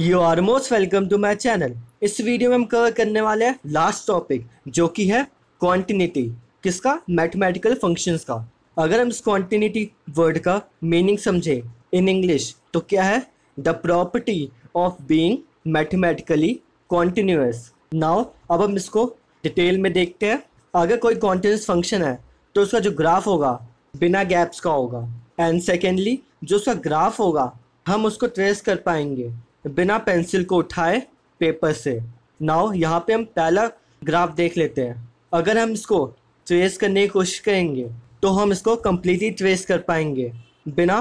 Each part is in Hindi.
You are most welcome to my channel. इस वीडियो में हम कवर करने वाले हैं लास्ट टॉपिक जो कि है क्वांटिटी। किसका? मैथमेटिकल फंक्शंस का। अगर हम इस क्वांटिटी वर्ड का मीनिंग समझे इन इंग्लिश तो क्या है? The property of being mathematically continuous. Now अब हम इसको डिटेल में देखते हैं। अगर कोई कॉन्टिन्यूअस फंक्शन है तो उसका जो ग्राफ होगा बिना गैप्स का होगा, एंड सेकेंडली जो उसका ग्राफ होगा हम उसको ट्रेस कर पाएंगे बिना पेंसिल को उठाए पेपर से। नाउ यहाँ पे हम पहला ग्राफ देख लेते हैं। अगर हम इसको ट्रेस करने की कोशिश करेंगे तो हम इसको कम्प्लीटली ट्रेस कर पाएंगे बिना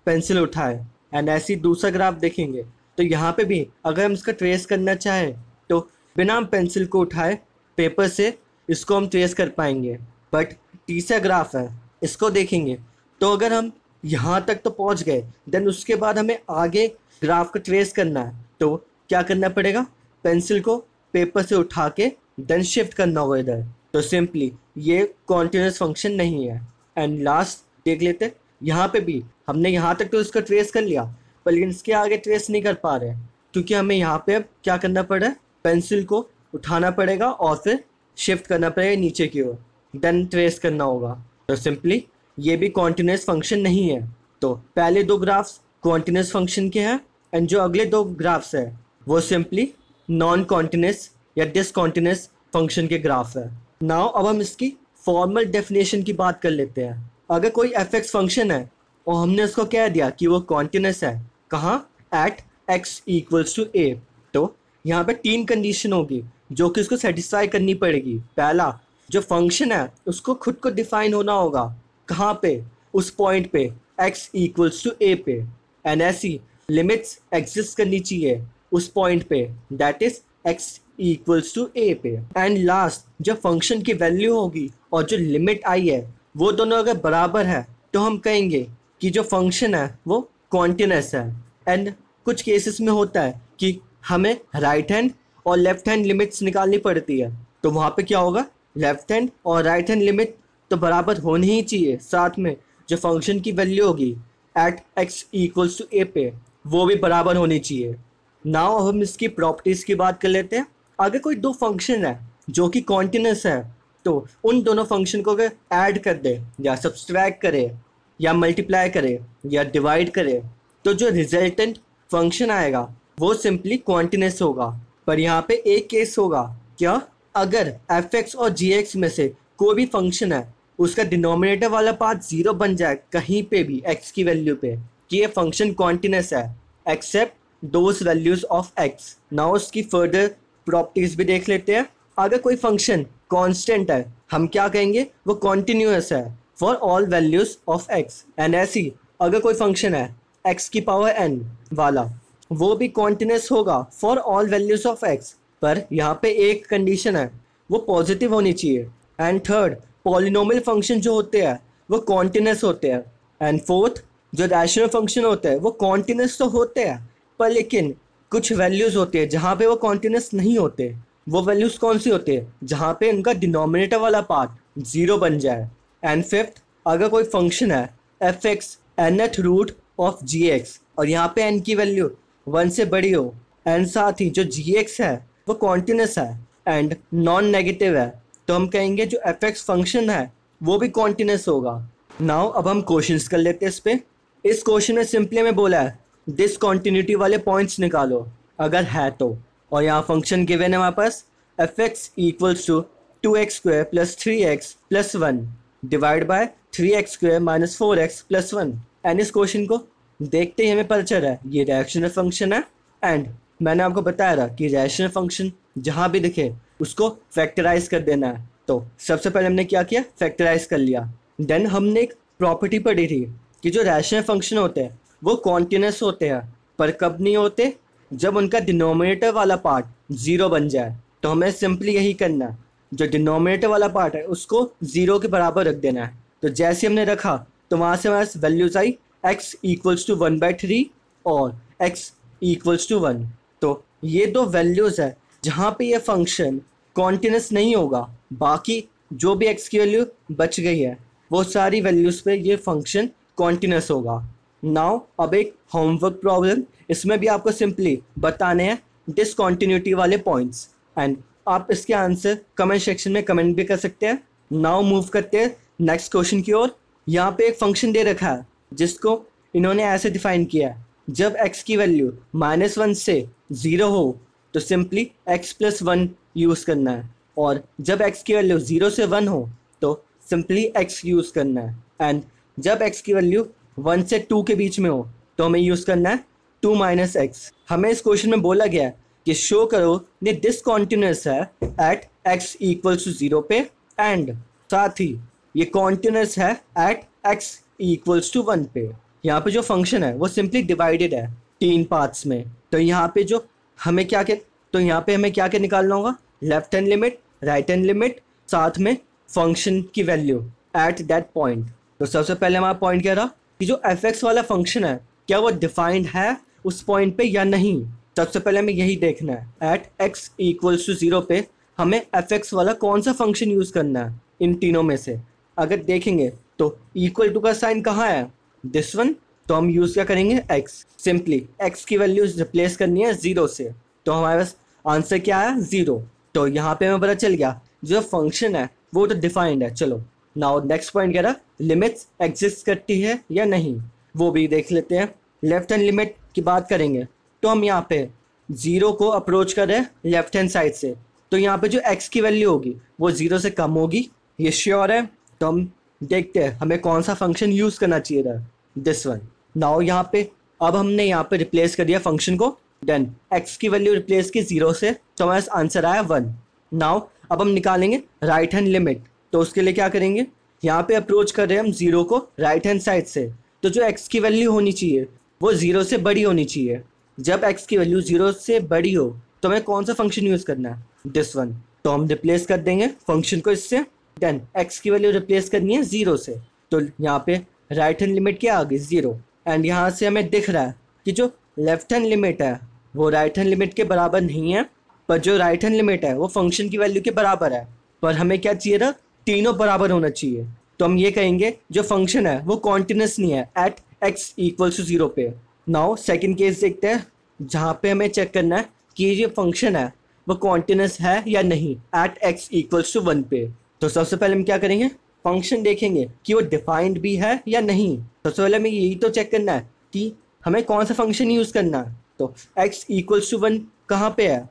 पेंसिल उठाए। एंड ऐसे ही दूसरा ग्राफ देखेंगे तो यहाँ पे भी अगर हम इसका ट्रेस करना चाहें तो बिना हम पेंसिल को उठाए पेपर से इसको हम ट्रेस कर पाएंगे। बट तीसरा ग्राफ है, इसको देखेंगे तो अगर हम यहाँ तक तो पहुँच गए, देन उसके बाद हमें आगे ग्राफ को ट्रेस करना है तो क्या करना पड़ेगा? पेंसिल को पेपर से उठा के देन शिफ्ट करना होगा इधर। तो सिंपली ये कॉन्टिन्यूस फंक्शन नहीं है। एंड लास्ट देख लेते, यहाँ पे भी हमने यहाँ तक तो इसका ट्रेस कर लिया पर लेकिन इसके आगे ट्रेस नहीं कर पा रहे क्योंकि हमें यहाँ पे अब क्या करना पड़ा है? पेंसिल को उठाना पड़ेगा और फिर शिफ्ट करना पड़ेगा नीचे की ओर, देन ट्रेस करना होगा। तो सिंपली ये भी कॉन्टिन्यूस फंक्शन नहीं है। तो पहले दो ग्राफ्स कॉन्टिन्यूस फंक्शन के हैं एंड जो अगले दो ग्राफ्स है वो सिंपली नॉन कॉन्टिन्यूस या डिसकॉन्टिन्यूस फंक्शन के ग्राफ है। नाउ अब हम इसकी फॉर्मल डेफिनेशन की बात कर लेते हैं। अगर कोई एफ एक्स फंक्शन है और हमने उसको कह दिया कि वो कॉन्टिन्यूस है, कहाँ? एट एक्स इक्वल्स टू ए, तो यहाँ पे तीन कंडीशन होगी जो कि उसको सेटिस्फाई करनी पड़ेगी। पहला, जो फंक्शन है उसको खुद को डिफाइन होना होगा, कहाँ पे? उस पॉइंट पे x इक्वल्स टू ए पे, एंड ऐसी लिमिट्स एग्जिस्ट करनी चाहिए उस पॉइंट पे, that is x equals to a पे। एंड लास्ट, जो फंक्शन की वैल्यू होगी और जो लिमिट आई है वो दोनों अगर बराबर है तो हम कहेंगे कि जो फंक्शन है वो कॉन्टिन्यूअस है। एंड कुछ केसेस में होता है कि हमें राइट हैंड और लेफ्ट हैंड लिमिट्स निकालनी पड़ती है, तो वहाँ पे क्या होगा? लेफ्ट हैंड और राइट हैंड लिमिट तो बराबर होनी ही चाहिए, साथ में जो फंक्शन की वैल्यू होगी eight x equals to a पे वो भी बराबर होनी चाहिए। नाउ हम इसकी प्रॉपर्टीज़ की बात कर लेते हैं। अगर कोई दो फंक्शन है जो कि कॉन्टिन्यूअस है तो उन दोनों फंक्शन को अगर ऐड कर दे या सब्सट्रैक्ट करे या मल्टीप्लाई करे या डिवाइड करे तो जो रिजल्टेंट फंक्शन आएगा वो सिंपली कॉन्टिन्यूअस होगा। पर यहाँ पे एक केस होगा, क्या? अगर एफ एक्स और जी एक्स में से कोई भी फंक्शन है उसका डिनोमिनेटर वाला पार्ट जीरो बन जाए कहीं पे भी x की वैल्यू पे कि ये फंक्शन कॉन्टिन्यूअस है except those values of x। Now उसकी फर्दर प्रॉपर्टीज भी देख लेते हैं। अगर कोई फंक्शन कांस्टेंट है हम क्या कहेंगे? वो कॉन्टिन्यूअस है for all values of x। And ऐसी अगर कोई फंक्शन है x की पावर n वाला वो भी कॉन्टिन्यूअस होगा for all values of x। पर यहाँ पे एक कंडीशन है, वो पॉजिटिव होनी चाहिए। एंड थर्ड, पॉलिनोमियल फंक्शन जो होते हैं वो कॉन्टिन्यूअस होते हैं। एंड फोर्थ, जो रैशनल फंक्शन होते हैं वो कॉन्टिन्यूअस तो होते हैं पर लेकिन कुछ वैल्यूज़ होते हैं जहाँ पे वो कॉन्टिन्यूअस नहीं होते। वो वैल्यूज़ कौन सी होती है? जहाँ पे उनका डिनोमिनेटर वाला पार्ट जीरो बन जाए। एंड फिफ्थ, अगर कोई फंक्शन है F X nth root of G X और यहाँ पे n की वैल्यू 1 से बड़ी हो, एंड साथ ही जो जी एक्स है वो कॉन्टिन्यूअस है एंड नॉन नेगेटिव है, तो हम कहेंगे जो एफ एक्स फंक्शन है वो भी कॉन्टिन्यूअस होगा। नाउ अब हम क्वेश्चंस कर लेते हैं इस पे। इस क्वेश्चन में सिंपली हमें बोला है डिसकॉन्टिन्यूटी वाले पॉइंट्स निकालो अगर है तो, और यहाँ फंक्शन गिवन है हमारे पास F X equals to 2x square plus 3x plus 1 divide by 3x square minus 4x plus 1। And इस क्वेश्चन को देखते ही हमें पता चल रहा है ये रैशनल फंक्शन है। एंड मैंने आपको बताया था कि रैशनल फंक्शन जहाँ भी दिखे उसको फैक्टराइज कर देना है। तो सबसे पहले हमने क्या किया? फैक्टराइज कर लिया। देन हमने एक प्रॉपर्टी पढ़ी थी कि जो रैशनल फंक्शन होते हैं वो कॉन्टिन्यूअस होते हैं पर कब नहीं होते? जब उनका डिनोमिनेटर वाला पार्ट जीरो बन जाए। तो हमें सिंपली यही करना है, जो डिनोमिनेटर वाला पार्ट है उसको जीरो के बराबर रख देना है। तो जैसे हमने रखा तो वहाँ से हमारे values I x equals to 1/3 और x इक्वल्स टू 1। तो ये दो वैल्यूज़ है जहाँ पे ये फंक्शन कॉन्टिन्यूअस नहीं होगा, बाकी जो भी x की वैल्यू बच गई है वो सारी वैल्यूज़ पे ये फंक्शन कॉन्टिन्यूअस होगा। नाउ अब एक होमवर्क प्रॉब्लम इसमें भी आपको सिंपली बताने हैं डिसकॉन्टिन्यूटी वाले पॉइंट्स एंड आप इसके आंसर कमेंट सेक्शन में कमेंट भी कर सकते हैं। नाउ मूव करते हैं नेक्स्ट क्वेश्चन की ओर। यहाँ पे एक फंक्शन दे रखा है जिसको इन्होंने ऐसे डिफाइन किया है, जब x की वैल्यू -1 से 0 हो तो सिंपली x+1 यूज़ करना है, और जब x की वैल्यू 0 से 1 हो तो सिंपली x यूज़ करना है, एंड जब x की वैल्यू 1 से 2 के बीच में हो तो हमें यूज़ करना है 2 - x। हमें इस क्वेश्चन में बोला गया है कि शो करो ये डिसकॉन्टिन्यूअस है एट x = 0 पे, एंड साथ ही ये कॉन्टिन्यूअस है एट x = 1 पे। यहाँ पे जो फंक्शन है वो सिंपली डिवाइडेड है 3 पार्ट्स में। तो यहाँ पे हमें क्या निकालना होगा, left hand limit, right hand limit, साथ में फंक्शन की वैल्यू एट दैट पॉइंट। तो सबसे पहले हमारा पॉइंट क्या रहा कि जो fx वाला फंक्शन है क्या वो डिफाइंड है उस पॉइंट पे या नहीं। सबसे पहले हमें यही देखना है, एट x = 0 पे हमें fx वाला कौन सा फंक्शन यूज़ करना है इन तीनों में से। अगर देखेंगे तो इक्वल टू का साइन कहाँ है, दिस वन, तो हम यूज़ क्या करेंगे x। सिंपली x की वैल्यू रिप्लेस करनी है 0 से, तो हमारे पास आंसर क्या है 0। तो यहाँ पे हमें पता चल गया जो फंक्शन है वो तो डिफाइंड है। चलो नाउ नेक्स्ट पॉइंट कह रहा लिमिट्स एग्जिस्ट करती है या नहीं, वो भी देख लेते हैं। लेफ्ट हैंड लिमिट की बात करेंगे तो हम यहाँ पे 0 को अप्रोच कर रहे हैं लेफ्ट हैंड साइड से, तो यहाँ पे जो x की वैल्यू होगी वो 0 से कम होगी, ये श्योर है। तो हम देखते हैं हमें कौन सा फंक्शन यूज़ करना चाहिए था, दिस वन। नाउ यहाँ पे अब हमने यहाँ पे रिप्लेस कर दिया फंक्शन को, देन x की वैल्यू रिप्लेस की 0 से, तो हमारे आंसर आया 1। नाउ अब हम निकालेंगे राइट हैंड लिमिट, तो उसके लिए क्या करेंगे, यहाँ पे अप्रोच कर रहे हैं हम 0 को राइट हैंड साइड से, तो जो x की वैल्यू होनी चाहिए वो 0 से बड़ी होनी चाहिए। जब x की वैल्यू 0 से बड़ी हो तो हमें कौन सा फंक्शन यूज़ करना है, दिस वन। तो हम रिप्लेस कर देंगे फंक्शन को इससे, देन x की वैल्यू रिप्लेस करनी है 0 से, तो यहाँ पे राइट हैंड लिमिट क्या आ गई 0, एंड यहाँ से हमें दिख रहा है कि जो लेफ्ट हैंड लिमिट है वो राइट हैंड लिमिट के बराबर नहीं है, पर जो राइट हैंड लिमिट है वो फंक्शन की वैल्यू के बराबर है। पर हमें क्या चाहिए था, तीनों बराबर होना चाहिए। तो हम ये कहेंगे जो फंक्शन है वो कॉन्टिन्यूस नहीं है एट x = 0 पे। नाउ सेकंड केस देखते हैं जहाँ पे हमें चेक करना है कि ये फंक्शन है वो कॉन्टिन्यूस है या नहीं एट x = 1 पे। तो सबसे पहले हम क्या करेंगे, फंक्शन देखेंगे कि वो डिफाइंड भी है या नहीं। सबसे पहले हमें यही तो चेक करना है कि हमें कौन सा फंक्शन यूज़ करना है। तो x = 1 कहाँ पे है,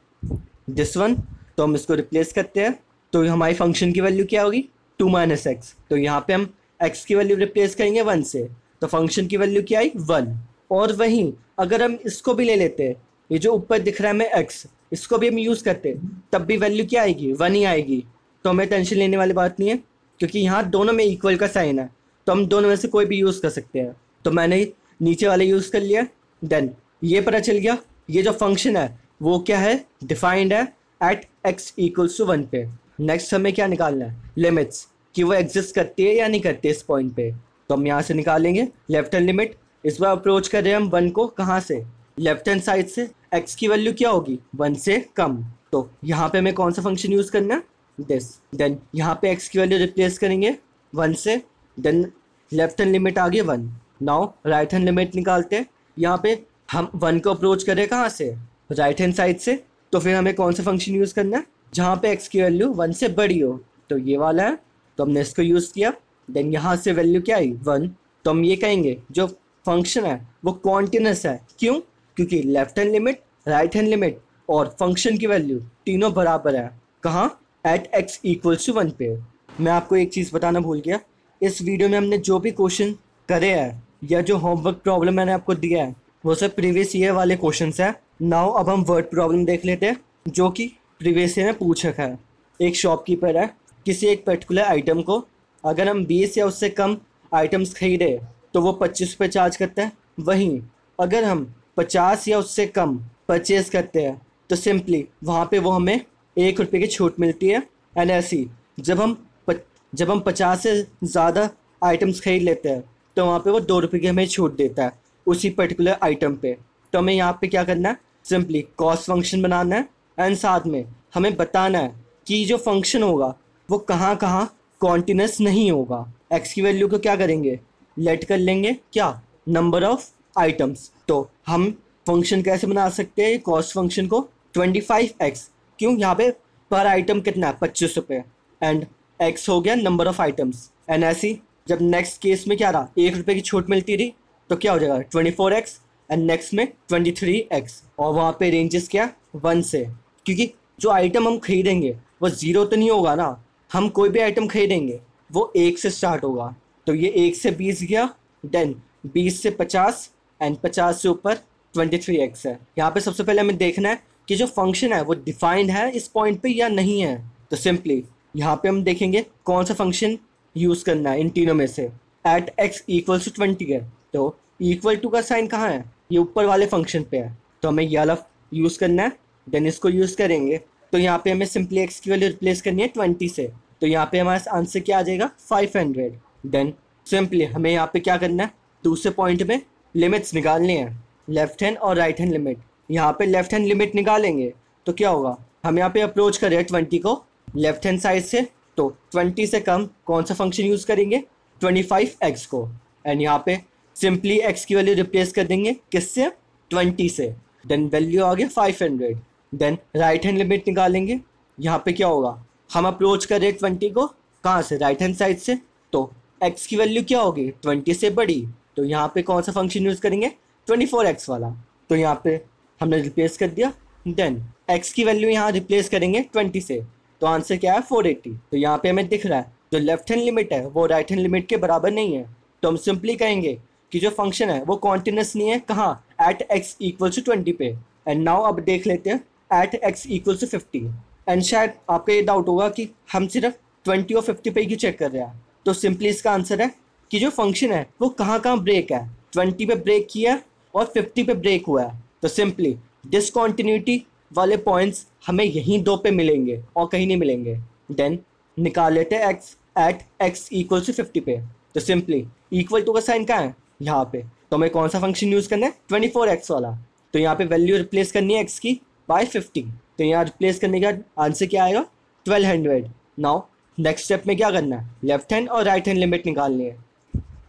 दिस वन, तो हम इसको रिप्लेस करते हैं, तो हमारी फंक्शन की वैल्यू क्या होगी 2 - x। तो यहाँ पे हम x की वैल्यू रिप्लेस करेंगे 1 से, तो फंक्शन की वैल्यू क्या आई 1। और वहीं अगर हम इसको भी ले लेते हैं, ये जो ऊपर दिख रहा है हमें x, इसको भी हम यूज़ करते हैं तब भी वैल्यू क्या आएगी 1 ही आएगी। तो हमें टेंशन लेने वाली बात नहीं है क्योंकि यहाँ दोनों में इक्वल का साइन है, तो हम दोनों में से कोई भी यूज़ कर सकते हैं। तो मैंने नीचे वाले यूज़ कर लिया, देन ये पता चल गया ये जो फंक्शन है वो क्या है, डिफाइंड है एट x = 1 पे। नेक्स्ट हमें क्या निकालना है, लिमिट्स, कि वो एग्जिस्ट करती है या नहीं करती है इस पॉइंट पे। तो हम यहाँ से निकालेंगे लेफ्ट हैंड लिमिट, इस बार अप्रोच कर रहे हैं हम 1 को, कहाँ से, लेफ्ट हैंड साइड से। x की वैल्यू क्या होगी 1 से कम, तो यहाँ पे हमें कौन सा फंक्शन यूज़ करना है, दिस। देन यहाँ पे x की वैल्यू रिप्लेस करेंगे 1 से, देन लेफ्ट हैंड लिमिट आ गई 1। नाउ राइट हैंड लिमिट निकालते हैं, यहाँ पे हम 1 को अप्रोच करें कहाँ से, राइट हैंड साइड से, तो फिर हमें कौन सा फंक्शन यूज़ करना है जहाँ पे x की वैल्यू 1 से बड़ी हो, तो ये वाला है, तो हमने इसको यूज़ किया। देन यहाँ से वैल्यू क्या आई 1, तो हम ये कहेंगे जो फंक्शन है वो कॉन्टिन्यूस है। क्यों, क्योंकि left hand limit, right hand limit और फंक्शन की वैल्यू तीनों बराबर है, कहाँ, एट x = 1 पे। मैं आपको एक चीज़ बताना भूल गया, इस वीडियो में हमने जो भी क्वेश्चन करे हैं या जो होमवर्क प्रॉब्लम मैंने आपको दिया है वो सब प्रीवियस ईयर वाले क्वेश्चंस हैं। नाउ अब हम वर्ड प्रॉब्लम देख लेते हैं जो कि प्रीवियस ईयर में पूछ रखा है। एक शॉपकीपर है, किसी एक पर्टिकुलर आइटम को अगर हम 20 या उससे कम आइटम्स खरीदे तो वो 25 रुपये चार्ज करता है। वहीं अगर हम 50 या उससे कम परचेज करते हैं तो सिंपली वहाँ पे वो हमें 1 रुपये की छूट मिलती है। एंड ऐसी जब हम 50 से ज़्यादा आइटम्स खरीद लेते हैं तो वहाँ पे वो 2 रुपये की हमें छूट देता है उसी पर्टिकुलर आइटम पे। तो हमें यहाँ पे क्या करना है, सिंपली कॉस्ट फंक्शन बनाना है एंड साथ में हमें बताना है कि जो फंक्शन होगा वो कहाँ कहाँ कॉन्टिन्यूस नहीं होगा। एक्स की वैल्यू को क्या करेंगे, लेट कर लेंगे क्या, नंबर ऑफ आइटम्स। तो हम फंक्शन कैसे बना सकते हैं कॉस्ट फंक्शन को 25x, क्यों यहाँ पे पर आइटम कितना है 25 रुपये एंड x हो गया नंबर ऑफ आइटम्स एंड ऐसी जब नेक्स्ट केस में क्या रहा 1 रुपये की छूट मिलती रही तो क्या हो जाएगा 24x एंड नेक्स्ट में 23x और वहाँ पे रेंजेस क्या 1 से, क्योंकि जो आइटम हम खरीदेंगे वो 0 तो नहीं होगा ना, हम कोई भी आइटम खरीदेंगे वो 1 से स्टार्ट होगा। तो ये 1 से 20 गया, देन 20 से 50 एंड 50 से ऊपर 23x है। यहाँ पे सबसे पहले हमें देखना है कि जो फंक्शन है वो डिफाइंड है इस पॉइंट पे या नहीं है। तो सिंपली यहाँ पे हम देखेंगे कौन सा फंक्शन यूज़ करना है इन तीनों में से। एट x इक्वल्स टू 20 है तो इक्वल टू का साइन कहाँ है, ये ऊपर वाले फंक्शन पे है, तो हमें ये वाला यूज़ करना है। देन इसको यूज़ करेंगे तो यहाँ पे हमें सिंपली x की वैल्यू रिप्लेस करनी है 20 से, तो यहाँ पे हमारा आंसर क्या आ जाएगा 500। देन सिंपली हमें यहाँ पे क्या करना है दूसरे पॉइंट में लिमिट्स निकालनी है, लेफ्ट हैंड और राइट हैंड लिमिट। यहाँ पे लेफ्ट हैंड लिमिट निकालेंगे तो क्या होगा, हम यहाँ पे अप्रोच कर रहे हैं 20 को लेफ्ट हैंड साइड से, तो 20 से कम कौन सा फंक्शन यूज़ करेंगे 25x को, एंड यहाँ पे सिंपली x की वैल्यू रिप्लेस कर देंगे किससे 20 से, देन वैल्यू आ गया 500। देन राइट हैंड लिमिट निकालेंगे, यहाँ पे क्या होगा हम अप्रोच कर रहे हैं 20 को कहाँ से राइट हैंड साइड से, तो x की वैल्यू क्या होगी 20 से बड़ी, तो यहाँ पे कौन सा फंक्शन यूज़ करेंगे 24x वाला, तो यहाँ पे हमने रिप्लेस कर दिया। देन x की वैल्यू यहाँ रिप्लेस करेंगे 20 से, तो आंसर क्या है 480। तो यहाँ पे हमें दिख रहा है जो लेफ्ट हैंड लिमिट है वो राइट हैंड लिमिट के बराबर नहीं है, तो हम सिंपली कहेंगे कि जो फंक्शन है वो कॉन्टिन्यूस नहीं है कहाँ एट x इक्वल टू 20 पे। एंड नाउ अब देख लेते हैं at x equal to 50। And शायद आपका ये डाउट होगा कि हम सिर्फ 20 और 50 पे ही क्यों चेक कर रहे हैं, तो सिंपली इसका आंसर है कि जो फंक्शन है वो कहाँ कहाँ ब्रेक है, 20 पे ब्रेक किया और 50 पे ब्रेक हुआ है, तो सिंपली डिसकॉन्टिन्यूटी वाले पॉइंट्स हमें यहीं दो पे मिलेंगे और कहीं नहीं मिलेंगे। देन निकाल लेते हैं x at x equal to 50 पे, तो सिंपली इक्वल टू का साइन कहाँ है यहाँ पे, तो हमें कौन सा फंक्शन यूज़ करना है 24x वाला, तो यहाँ पे वैल्यू रिप्लेस करनी है x की बाय 50, तो यहाँ रिप्लेस करने का आंसर क्या आएगा 1200। नाउ नेक्स्ट स्टेप में क्या करना है लेफ्ट हैंड और राइट हैंड लिमिट निकालनी है।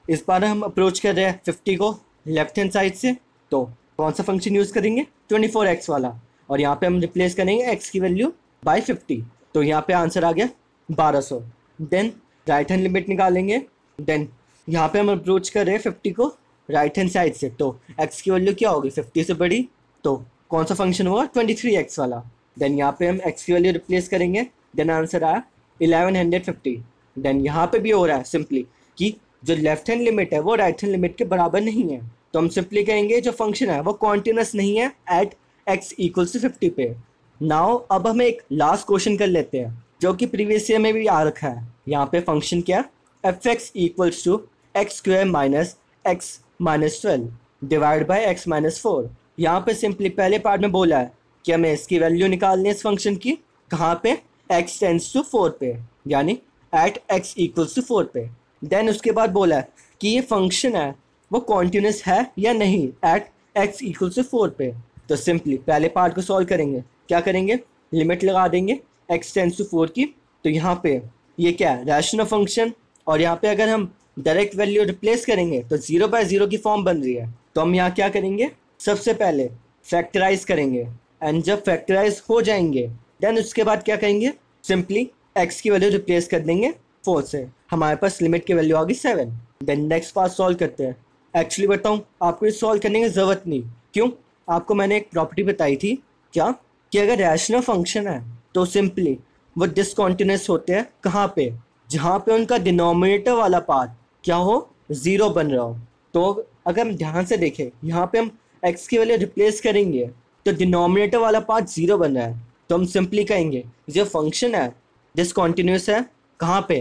इस बार हम अप्रोच कर रहे हैं 50 को लेफ्ट हैंड साइड से, तो कौन सा फंक्शन यूज़ करेंगे 24x वाला, और यहाँ पे हम रिप्लेस करेंगे x की वैल्यू बाय 50, तो यहाँ पे आंसर आ गया 1200। देन राइट हैंड लिमिट निकालेंगे, देन यहाँ पे हम अप्रोच कर रहे हैं 50 को राइट हैंड साइड से, तो x की वैल्यू क्या होगी 50 से बड़ी, तो कौन सा फंक्शन होगा 23x वाला। देन यहाँ पे हम x की वैल्यू रिप्लेस करेंगे, देन आंसर आया 1150। देन यहाँ पे भी हो रहा है सिंपली कि जो लेफ्ट हैंड लिमिट है वो राइट हैंड लिमिट के बराबर नहीं है, तो हम सिंपली कहेंगे जो फंक्शन है वो कॉन्टिन्यूस नहीं है एट x इक्वल्स टू 50 पे। नाउ अब हम एक लास्ट क्वेश्चन कर लेते हैं जो कि प्रीवियस ईयर में भी आ रखा है। यहाँ पे फंक्शन क्या f(x) equals to X square minus X minus 12 divide by X minus 4। यहाँ पे सिंपली पहले पार्ट में बोला है कि हमें इसकी वैल्यू निकालनी है इस फंक्शन की कहाँ पे x टेंड्स टू 4 पे, यानी एट x इक्वल्स टू 4 पे। देन उसके बाद बोला है कि ये फंक्शन है वो कॉन्टिन्यूस है या नहीं एट x इक्वल्स टू 4 पे, तो सिंपली पहले पार्ट को सॉल्व करेंगे, क्या करेंगे लिमिट लगा देंगे x टेंड्स टू 4 की, तो यहाँ पे ये क्या है रैशनल फंक्शन, और यहाँ पे अगर हम डायरेक्ट वैल्यू रिप्लेस करेंगे तो 0/0 की फॉर्म बन रही है, तो हम यहाँ क्या करेंगे सबसे पहले फैक्टराइज करेंगे, एंड जब फैक्टराइज हो जाएंगे देन उसके बाद क्या करेंगे सिंपली x की वैल्यू रिप्लेस कर देंगे 4 से, हमारे पास लिमिट की वैल्यू आ गई 7। देन नेक्स्ट पार्ट सॉल्व करते हैं। एक्चुअली बताऊँ आपको ये सॉल्व करने की ज़रूरत नहीं, क्यों, आपको मैंने एक प्रॉपर्टी बताई थी क्या कि अगर रैशनल फंक्शन है तो सिंपली वो डिसकॉन्टिन्यूस होते हैं कहाँ पे, जहाँ पे उनका डिनोमिनेटर वाला पार्ट क्या हो 0 बन रहा हो। तो अगर हम ध्यान से देखें यहाँ पे हम x की वैल्यू रिप्लेस करेंगे तो डिनोमिनेटर वाला पार्ट 0 बन रहा है, तो हम सिंपली कहेंगे जो फंक्शन है डिसकॉन्टिन्यूस है कहाँ पे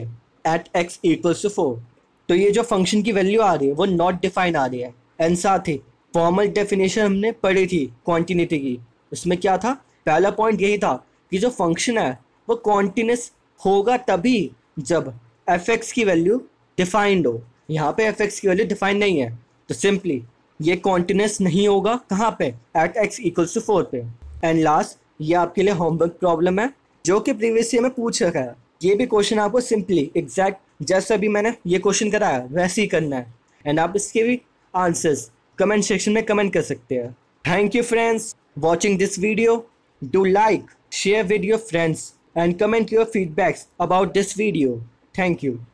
एट x इक्वल्स टू 4, तो ये जो फंक्शन की वैल्यू आ रही है वो नॉट डिफाइन आ रही है। एंड साथ ही फॉर्मल डेफिनेशन हमने पढ़ी थी क्वांटिटी की, उसमें क्या था पहला पॉइंट यही था कि जो फंक्शन है वो कॉन्टिन्यूस होगा तभी जब f(x) की वैल्यू डिफाइंड हो। यहाँ पे f(x) की वैल्यू डिफाइंड नहीं है, तो सिंपली ये कॉन्टिन्यूस नहीं होगा कहाँ पे एट x इक्वल्स टू 4 पे। एंड लास्ट ये आपके लिए होमवर्क प्रॉब्लम है जो कि प्रीवियस ईयर में पूछ रखा है। ये भी क्वेश्चन आपको सिंपली एग्जैक्ट जैसे अभी मैंने ये क्वेश्चन कराया वैसे ही करना है, एंड आप इसके भी आंसर्स कमेंट सेक्शन में कमेंट कर सकते हैं। Thank you friends watching this video. Do like, share with your friends and comment your feedbacks about this video. Thank you.